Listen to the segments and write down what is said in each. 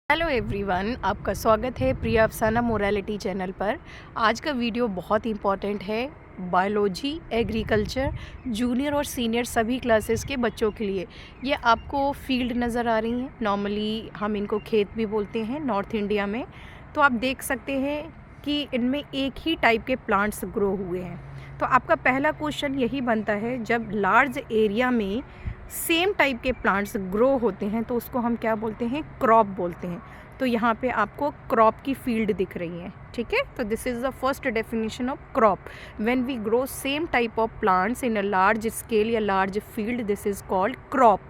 Hello everyone, आपका स्वागत है प्रिया अफसाना मोरालिटी चैनल पर। आज का वीडियो बहुत इंपॉर्टेंट है बायोलॉजी, एग्रीकल्चर, जूनियर और सीनियर सभी क्लासेस के बच्चों के लिए। ये आपको फील्ड नज़र आ रही हैं, नॉर्मली हम इनको खेत भी बोलते हैं नॉर्थ इंडिया में। तो आप देख सकते हैं कि इनमें एक ही टाइप के प्लांट्स ग्रो हुए हैं। तो आपका पहला क्वेश्चन यही बनता है, जब लार्ज एरिया में सेम टाइप के प्लांट्स ग्रो होते हैं तो उसको हम क्या बोलते हैं? क्रॉप बोलते हैं। तो यहाँ पे आपको क्रॉप की फील्ड दिख रही है, ठीक है। तो this is the first definition of crop. When we grow same type of plants in a large scale या large field, this is called crop.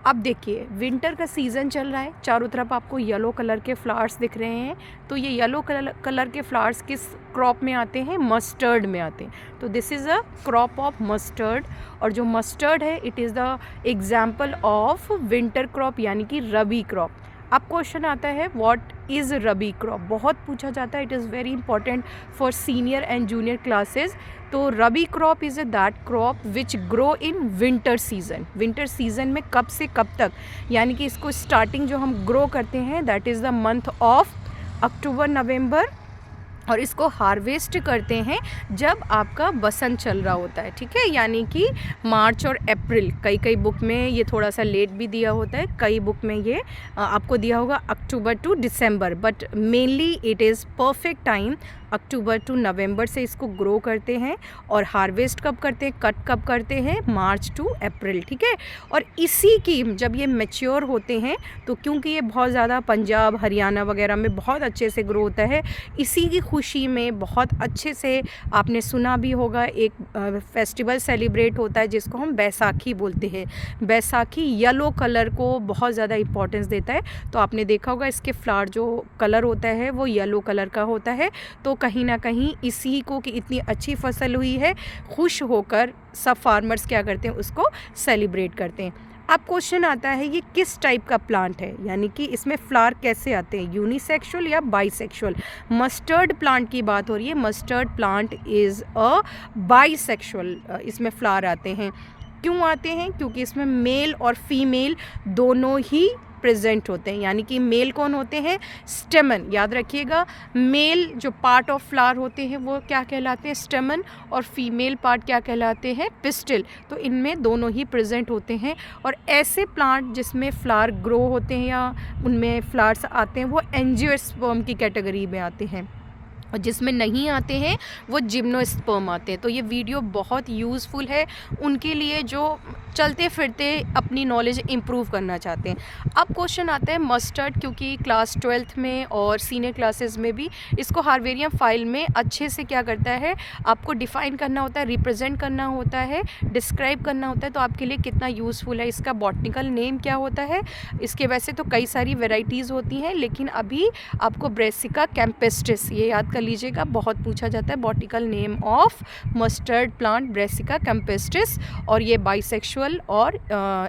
अब देखिए, विंटर का सीज़न चल रहा है, चारों तरफ आपको येलो कलर के फ्लावर्स दिख रहे हैं। तो ये येलो कलर के फ्लावर्स किस क्रॉप में आते हैं? मस्टर्ड में आते हैं। तो this is a crop of mustard. और जो मस्टर्ड है, it is the example of winter crop यानी कि रबी क्रॉप। अब क्वेश्चन आता है, व्हाट इज़ रबी क्रॉप? बहुत पूछा जाता है, it is very important for senior and junior classes. तो rabi crop is that crop which grow in winter season. Winter season में कब से कब तक, यानी कि इसको स्टार्टिंग जो हम ग्रो करते हैं that is the month of October November, और इसको हार्वेस्ट करते हैं जब आपका बसंत चल रहा होता है, ठीक है, यानी कि मार्च और अप्रैल। कई बुक में ये थोड़ा सा लेट भी दिया होता है, कई बुक में ये आपको दिया होगा October to December, but mainly it is perfect time October to November से इसको ग्रो करते हैं। और हार्वेस्ट कब करते हैं, कट कब करते हैं? मार्च टू अप्रैल, ठीक है। और इसी की जब ये मैच्योर होते हैं, तो क्योंकि ये बहुत ज़्यादा पंजाब हरियाणा वगैरह में बहुत अच्छे से ग्रो होता है, इसी की खुशी में बहुत अच्छे से आपने सुना भी होगा, एक फेस्टिवल सेलिब्रेट होता है जिसको हम बैसाखी बोलते हैं। बैसाखी येलो कलर को बहुत ज़्यादा इंपॉर्टेंस देता है। तो आपने देखा होगा इसके फ्लावर जो कलर होता है वो येलो कलर का होता है। तो कहीं ना कहीं इसी को कि इतनी अच्छी फसल हुई है, खुश होकर सब फार्मर्स क्या करते हैं, उसको सेलिब्रेट करते हैं। अब क्वेश्चन आता है, ये किस टाइप का प्लांट है, यानी कि इसमें फ्लावर कैसे आते हैं, यूनिसेक्सुअल या बाइसेक्सुअल? मस्टर्ड प्लांट की बात हो रही है। Mustard plant is a bisexual, इसमें फ्लावर आते हैं। क्यों आते हैं? क्योंकि इसमें मेल और फीमेल दोनों ही प्रेजेंट होते हैं। यानी कि मेल कौन होते हैं? स्टेमन, याद रखिएगा। मेल जो पार्ट ऑफ फ्लावर होते हैं वो क्या कहलाते हैं? स्टेमन। और फीमेल पार्ट क्या कहलाते हैं? पिस्टिल। तो इनमें दोनों ही प्रेजेंट होते हैं। और ऐसे प्लांट जिसमें फ्लावर ग्रो होते हैं या उनमें फ्लावर्स आते हैं वो एंजियोस्पर्म की कैटेगरी में आते हैं, और जिसमें नहीं आते हैं वो जिम्नोस्पर्म आते हैं। तो ये वीडियो बहुत यूज़फुल है उनके लिए जो चलते फिरते अपनी नॉलेज इम्प्रूव करना चाहते हैं। अब क्वेश्चन आता है मस्टर्ड, क्योंकि क्लास 12th में और सीनियर क्लासेस में भी इसको हार्वेरियम फाइल में अच्छे से क्या करता है, आपको डिफ़ाइन करना होता है, रिप्रेजेंट करना होता है, डिस्क्राइब करना होता है। तो आपके लिए कितना यूज़फुल है, इसका बॉटनिकल नेम क्या होता है? इसके वैसे तो कई सारी वेराइटीज़ होती हैं, लेकिन अभी आपको ब्रेसिका कैम्पेस्ट्रिस ये याद कर लीजिएगा, बहुत पूछा जाता है। Botanical name of mustard plant Brassica campestris, और ये बाइसेक्सुअल और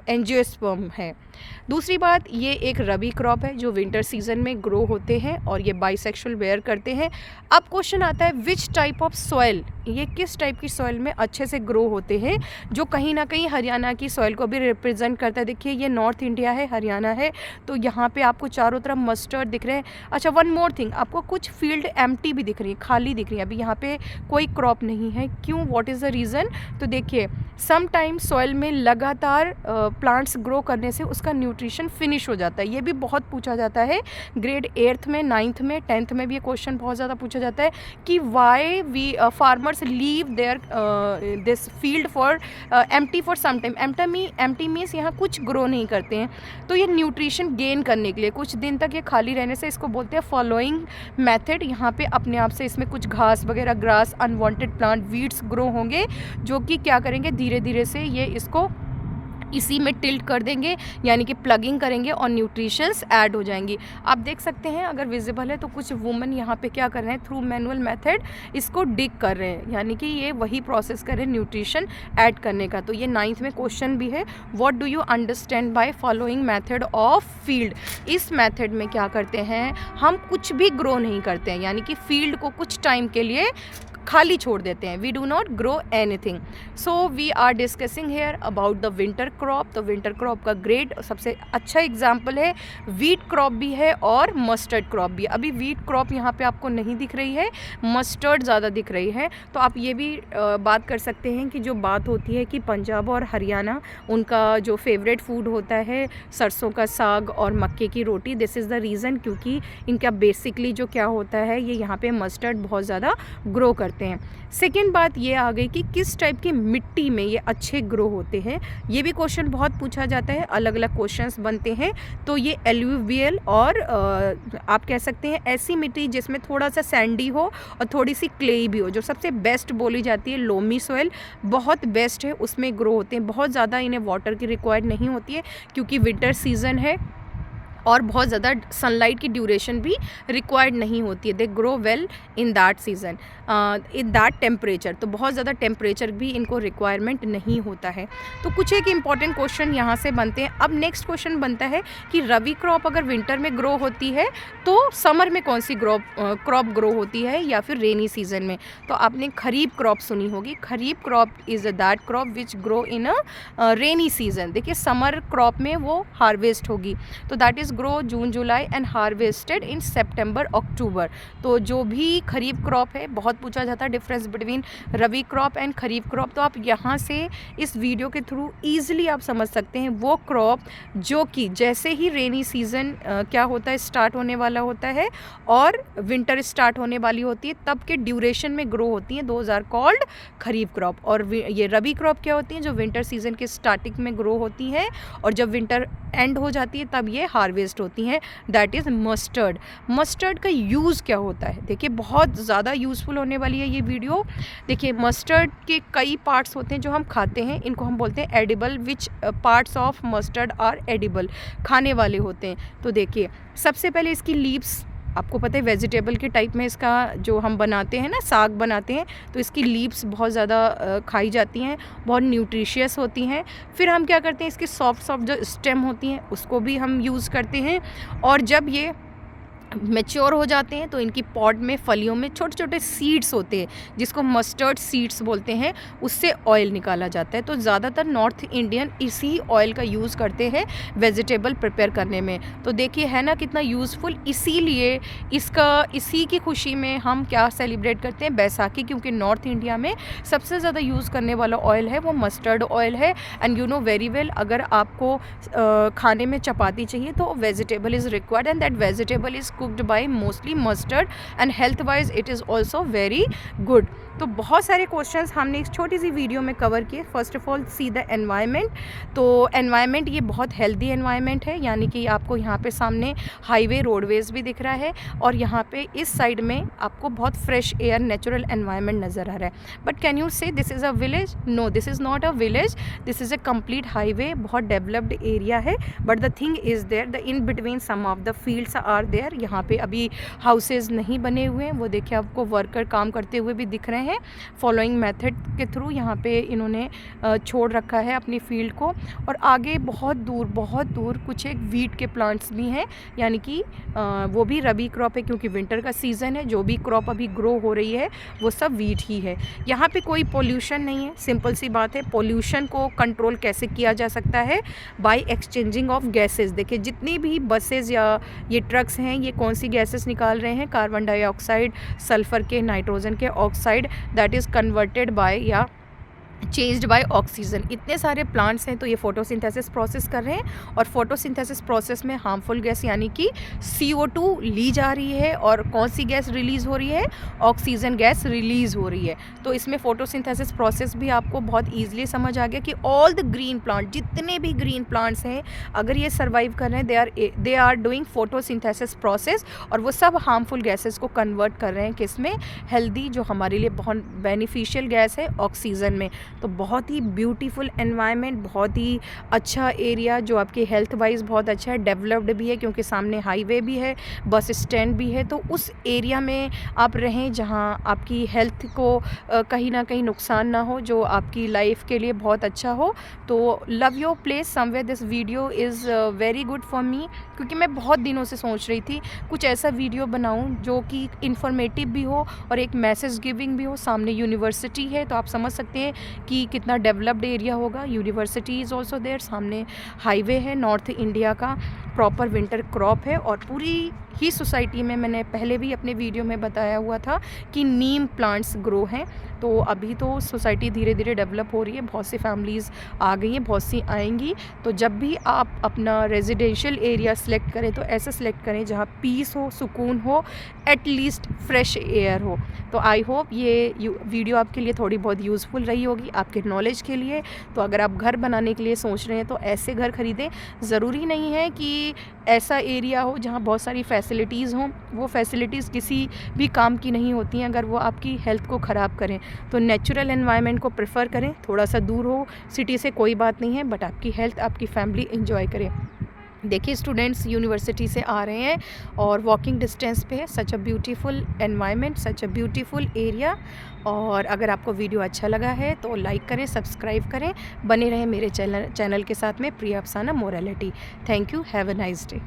एंजियोस्पर्म है। दूसरी बात, ये एक रबी क्रॉप है जो विंटर सीजन में ग्रो होते हैं, और ये बाइसेक्सुअल वेयर करते हैं। अब क्वेश्चन आता है, विच टाइप ऑफ सॉइल, ये किस टाइप की सॉइल में अच्छे से ग्रो होते हैं, जो कहीं ना कहीं हरियाणा की सॉइल को भी रिप्रेजेंट करता है। देखिए, ये नॉर्थ इंडिया है, हरियाणा है, तो यहाँ पे आपको चारों तरफ मस्टर्ड दिख रहे हैं। अच्छा, वन मोर थिंग, आपको कुछ फील्ड एम्प्टी भी दिख रही है, खाली दिख रही है, अभी यहाँ पे कोई क्रॉप नहीं है। क्यों? What is the reason? तो देखिए, सम टाइम सॉइल में लगातार प्लांट्स ग्रो करने से उसका न्यूट्रिशन फिनिश हो जाता है। ये भी बहुत पूछा जाता है, ग्रेड 8th में, 9th में, 10th में भी ये क्वेश्चन बहुत ज़्यादा पूछा जाता है कि why we farmers leave their this field for empty for some time. Empty means यहाँ कुछ ग्रो नहीं करते हैं, तो ये न्यूट्रिशन गेन करने के लिए कुछ दिन तक ये खाली रहने से इसको बोलते हैं फॉलोइंग मेथड। यहाँ पे अपने आप से इसमें कुछ घास वगैरह, grass, unwanted plant, weeds grow होंगे, जो कि क्या करेंगे, धीरे धीरे से ये इसको इसी में टिल्ट कर देंगे, यानी कि प्लगिंग करेंगे और न्यूट्रिशंस ऐड हो जाएंगी। आप देख सकते हैं, अगर विजिबल है तो कुछ वुमेन यहाँ पे क्या कर रहे हैं, थ्रू मैनुअल मेथड इसको डिग कर रहे हैं, यानी कि ये वही प्रोसेस कर रहे हैं न्यूट्रिशन ऐड करने का। तो ये 9th में क्वेश्चन भी है, what do you understand by following method of field? इस मेथड में क्या करते हैं, हम कुछ भी ग्रो नहीं करते हैं, यानी कि फील्ड को कुछ टाइम के लिए खाली छोड़ देते हैं, we do not grow anything. So we are discussing here about the winter crop. तो विंटर क्रॉप का ग्रेट सबसे अच्छा एग्जाम्पल है, वीट क्रॉप भी है और मस्टर्ड क्रॉप भी। अभी वीट क्रॉप यहाँ पे आपको नहीं दिख रही है, मस्टर्ड ज़्यादा दिख रही है। तो आप ये भी बात कर सकते हैं कि जो बात होती है कि पंजाब और हरियाणा उनका जो फेवरेट फूड होता है सरसों का साग और मक्के की रोटी, दिस इज़ द रीज़न, क्योंकि इनका बेसिकली जो क्या होता है, ये यहाँ पे मस्टर्ड बहुत ज़्यादा ग्रो करते हैं। सेकेंड बात ये आ गई कि किस टाइप की मिट्टी में ये अच्छे ग्रो होते हैं। ये भी क्वेश्चन बहुत पूछा जाता है, अलग अलग क्वेश्चंस बनते हैं। तो ये एल्यूवियल और आप कह सकते हैं ऐसी मिट्टी जिसमें थोड़ा सा सैंडी हो और थोड़ी सी क्लेई भी हो, जो सबसे बेस्ट बोली जाती है लोमी सॉइल, बहुत बेस्ट है, उसमें ग्रो होते हैं। बहुत ज़्यादा इन्हें वाटर की रिक्वायर्ड नहीं होती है क्योंकि विंटर सीजन है और बहुत ज़्यादा सनलाइट की ड्यूरेशन भी रिक्वायर्ड नहीं होती है। They grow well in that season, in that temperature. तो बहुत ज़्यादा टेम्परेचर भी इनको रिक्वायरमेंट नहीं होता है। तो कुछ एक इंपॉर्टेंट क्वेश्चन यहाँ से बनते हैं। अब नेक्स्ट क्वेश्चन बनता है कि रबी क्रॉप अगर विंटर में ग्रो होती है तो समर में कौन सी क्रॉप ग्रो होती है या फिर रेनी सीजन में। तो आपने खरीफ क्रॉप सुनी होगी। Kharif crop is that crop which grow in a rainy season. देखिए समर क्रॉप में वो हार्वेस्ट होगी, तो that is grow June July and harvested in September October. तो जो भी खरीफ क्रॉप है, बहुत पूछा जाता है difference between rabi crop and kharif crop. तो आप यहाँ से इस वीडियो के थ्रू ईजिली आप समझ सकते हैं वो क्रॉप जो कि जैसे ही रेनी सीजन क्या होता है स्टार्ट होने वाला होता है और विंटर स्टार्ट होने वाली होती है, तब के ड्यूरेशन में ग्रो होती हैं, those are called kharif crop. और ये रबी क्रॉप क्या होती हैं, जो विंटर सीजन के स्टार्टिंग में ग्रो होती हैं और जब विंटर एंड हो जाती है तब ये हार्वेस्ट होती हैं, दैट इज़ मस्टर्ड। मस्टर्ड का यूज़ क्या होता है, देखिए बहुत ज़्यादा यूज़फुल होने वाली है ये वीडियो। देखिए मस्टर्ड के कई पार्ट्स होते हैं जो हम खाते हैं, इनको हम बोलते हैं edible, which parts of mustard are edible, खाने वाले होते हैं। तो देखिए सबसे पहले इसकी लीव्स, आपको पता है वेजिटेबल के टाइप में इसका जो हम बनाते हैं ना, साग बनाते हैं, तो इसकी लीव्स बहुत ज़्यादा खाई जाती हैं, बहुत न्यूट्रिशियस होती हैं। फिर हम क्या करते हैं, इसकी सॉफ्ट सॉफ्ट जो स्टेम होती हैं उसको भी हम यूज़ करते हैं। और जब ये मैच्योर हो जाते हैं तो इनकी पॉड में, फलियों में छोटे छोटे सीड्स होते हैं जिसको मस्टर्ड सीड्स बोलते हैं, उससे ऑयल निकाला जाता है। तो ज़्यादातर नॉर्थ इंडियन इसी ऑयल का यूज़ करते हैं वेजिटेबल प्रिपेयर करने में। तो देखिए है ना कितना यूज़फुल। इसीलिए इसी की खुशी में हम क्या सेलिब्रेट करते हैं, बैसाखी, क्योंकि नॉर्थ इंडिया में सबसे ज़्यादा यूज़ करने वाला ऑयल है वो मस्टर्ड ऑयल है। And you know very well, अगर आपको खाने में चपाती चाहिए तो vegetable is required and that vegetable is cooked by mostly mustard and health wise it is also very good। तो बहुत सारे क्वेश्चंस हमने इस छोटी सी वीडियो में कवर किए। First of all see the environment. तो एनवायरनमेंट ये बहुत हेल्दी एनवायरनमेंट है, यानी कि आपको यहाँ पे सामने हाईवे रोडवेज भी दिख रहा है और यहाँ पे इस साइड में आपको बहुत फ्रेश एयर, नेचुरल एनवायरनमेंट नज़र आ रहा है। But can you say this is a village? No, this is not a village, this is a complete highway, बहुत डेवलप्ड एरिया है। But the thing is there, the in between some of the fields are there. यहाँ पे अभी houses नहीं बने हुए हैं, वो देखिए आपको वर्कर काम करते हुए भी दिख रहे हैं। फॉलोइंग मेथड के थ्रू यहाँ पे इन्होंने छोड़ रखा है अपनी फील्ड को। और आगे बहुत दूर कुछ एक वीट के प्लांट्स भी हैं, यानी कि वो भी रबी क्रॉप है क्योंकि विंटर का सीज़न है। जो भी क्रॉप अभी ग्रो हो रही है वो सब वीट ही है। यहाँ पे कोई पोल्यूशन नहीं है, सिंपल सी बात है। पोल्यूशन को कंट्रोल कैसे किया जा सकता है? By exchanging of gases. देखिए जितनी भी बसेस या ये ट्रक्स हैं, ये कौन सी गैसेस निकाल रहे हैं? कार्बन डाइऑक्साइड, सल्फर के, नाइट्रोजन के oxide, that is converted bye या चेंज्ड बाय ऑक्सीजन। इतने सारे प्लांट्स हैं तो ये फोटोसिंथेसिस प्रोसेस कर रहे हैं और फोटोसिंथेसिस प्रोसेस में हार्मफुल गैस यानी कि CO2 ली जा रही है और कौन सी गैस रिलीज़ हो रही है? ऑक्सीजन गैस रिलीज़ हो रही है। तो इसमें फोटोसिंथेसिस प्रोसेस भी आपको बहुत ईजिली समझ आ गया कि ऑल द ग्रीन प्लांट, जितने भी ग्रीन प्लांट्स हैं, अगर ये सर्वाइव कर रहे हैं, they are doing photosynthesis process और वो सब हार्मफुल गैसेस को कन्वर्ट कर रहे हैं किस में? हेल्दी, जो हमारे लिए बहुत बेनिफिशियल गैस है, ऑक्सीजन में। तो बहुत ही ब्यूटीफुल एनवायरनमेंट, बहुत ही अच्छा एरिया जो आपके हेल्थ वाइज बहुत अच्छा है, डेवलप्ड भी है क्योंकि सामने हाईवे भी है, बस स्टैंड भी है। तो उस एरिया में आप रहें जहाँ आपकी हेल्थ को कहीं ना कहीं नुकसान ना हो, जो आपकी लाइफ के लिए बहुत अच्छा हो। तो love your place somewhere, this video is very good for me, क्योंकि मैं बहुत दिनों से सोच रही थी कुछ ऐसा वीडियो बनाऊं जो कि इंफॉर्मेटिव भी हो और एक मैसेज गिविंग भी हो। सामने यूनिवर्सिटी है तो आप समझ सकते हैं कि कितना डेवलप्ड एरिया होगा। यूनिवर्सिटी इज़ ऑल्सो देयर, सामने हाईवे है, नॉर्थ इंडिया का प्रॉपर विंटर क्रॉप है। और पूरी ही सोसाइटी में मैंने पहले भी अपने वीडियो में बताया हुआ था कि नीम प्लांट्स ग्रो हैं। तो अभी तो सोसाइटी धीरे धीरे डेवलप हो रही है, बहुत सी फैमिलीज़ आ गई हैं, बहुत सी आएंगी। तो जब भी आप अपना रेजिडेंशियल एरिया सेलेक्ट करें तो ऐसा सेलेक्ट करें जहाँ पीस हो, सुकून हो, एटलीस्ट फ्रेश एयर हो। तो आई होप ये वीडियो आपके लिए थोड़ी बहुत यूज़फुल रही होगी, आपके नॉलेज के लिए। तो अगर आप घर बनाने के लिए सोच रहे हैं तो ऐसे घर खरीदें। ज़रूरी नहीं है कि ऐसा एरिया हो जहाँ बहुत सारी फैसिलिटीज़ हों, वो फैसिलिटीज़ किसी भी काम की नहीं होती हैं अगर वो आपकी हेल्थ को ख़राब करें। तो नेचुरल एनवायरनमेंट को प्रेफर करें, थोड़ा सा दूर हो सिटी से कोई बात नहीं है, बट आपकी हेल्थ, आपकी फैमिली एंजॉय करें। देखिए स्टूडेंट्स यूनिवर्सिटी से आ रहे हैं और वॉकिंग डिस्टेंस पे है। Such a beautiful environment, such a beautiful area. और अगर आपको वीडियो अच्छा लगा है तो लाइक करें, सब्सक्राइब करें, बने रहें मेरे चैनल के साथ में, प्रिया अफसाना morality. Thank you, have a nice day.